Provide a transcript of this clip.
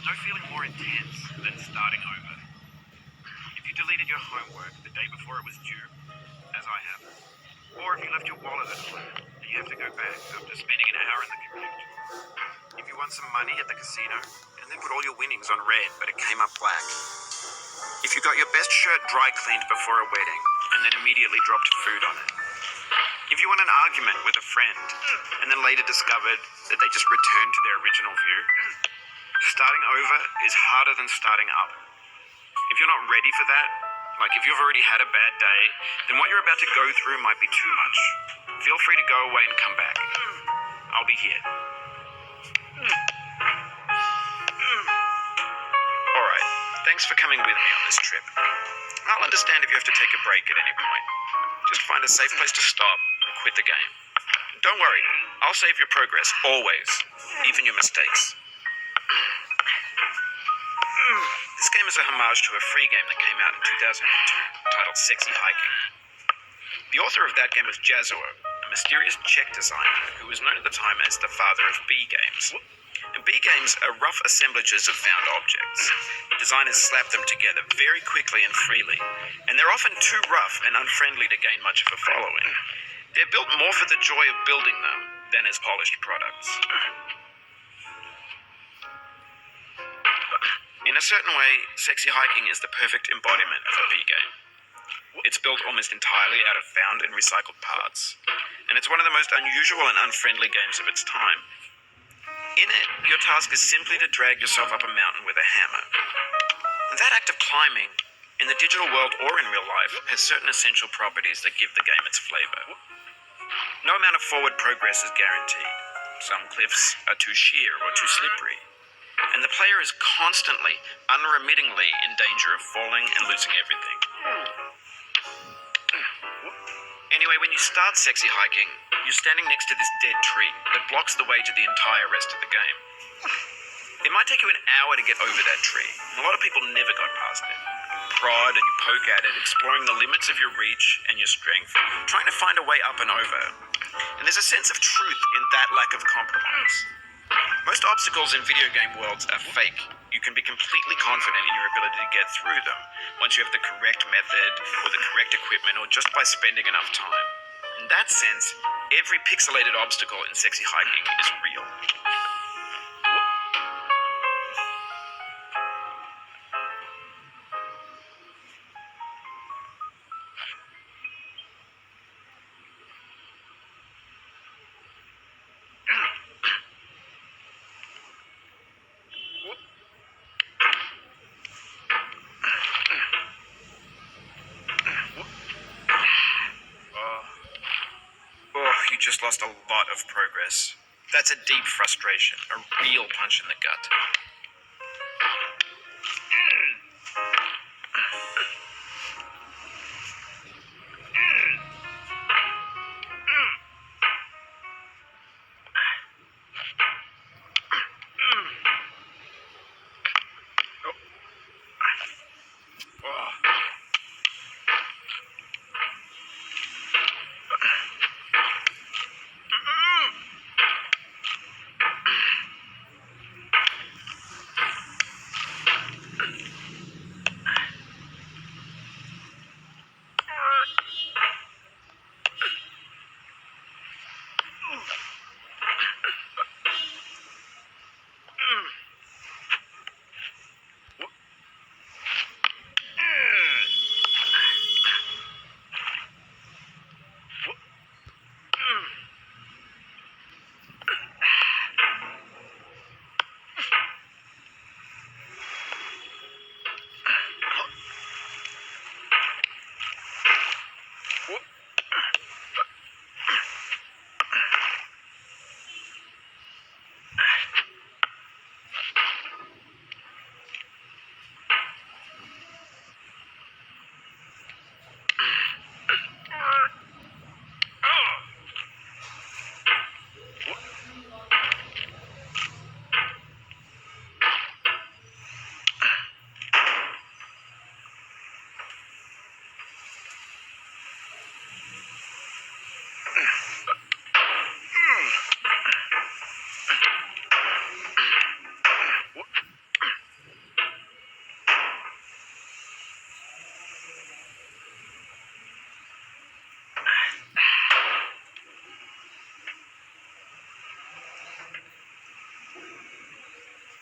no feeling more intense than starting over. If you deleted your homework the day before it was due, as I have, or if you left your wallet at home and you have to go back after spending an hour in the commute. If you won some money at the casino and then put all your winnings on red but it came up black. If you got your best shirt dry cleaned before a wedding and then immediately dropped food on it. If you won an argument with a friend and then later discovered that they just returned to their original view. Starting over is harder than starting up. If you're not ready for that, like if you've already had a bad day, then what you're about to go through might be too much. Feel free to go away and come back. I'll be here. Alright, thanks for coming with me on this trip. I'll understand if you have to take a break at any point. Just find a safe place to stop and quit the game. Don't worry, I'll save your progress, always, even your mistakes. This game is a homage to a free game that came out in 2002, titled Sexy Hiking. The author of that game was Jazuo, a mysterious Czech designer who was known at the time as the father of B games. And B games are rough assemblages of found objects. Designers slap them together very quickly and freely, and they're often too rough and unfriendly to gain much of a following. They're built more for the joy of building them than as polished products. In a certain way, Sexy Hiking is the perfect embodiment of a B game. It's built almost entirely out of found and recycled parts, and it's one of the most unusual and unfriendly games of its time. In it, your task is simply to drag yourself up a mountain with a hammer. And that act of climbing, in the digital world or in real life, has certain essential properties that give the game its flavor. No amount of forward progress is guaranteed. Some cliffs are too sheer or too slippery. And the player is constantly, unremittingly in danger of falling and losing everything. Anyway, when you start Sexy Hiking, you're standing next to this dead tree that blocks the way to the entire rest of the game. It might take you an hour to get over that tree, and a lot of people never got past it. You prod and you poke at it, exploring the limits of your reach and your strength, trying to find a way up and over. And there's a sense of truth in that lack of compromise. Most obstacles in video game worlds are fake. You can be completely confident in your ability to get through them once you have the correct method or the correct equipment or just by spending enough time. In that sense, every pixelated obstacle in Sexy Hiking is real. You just lost a lot of progress. That's a deep frustration, a real punch in the gut.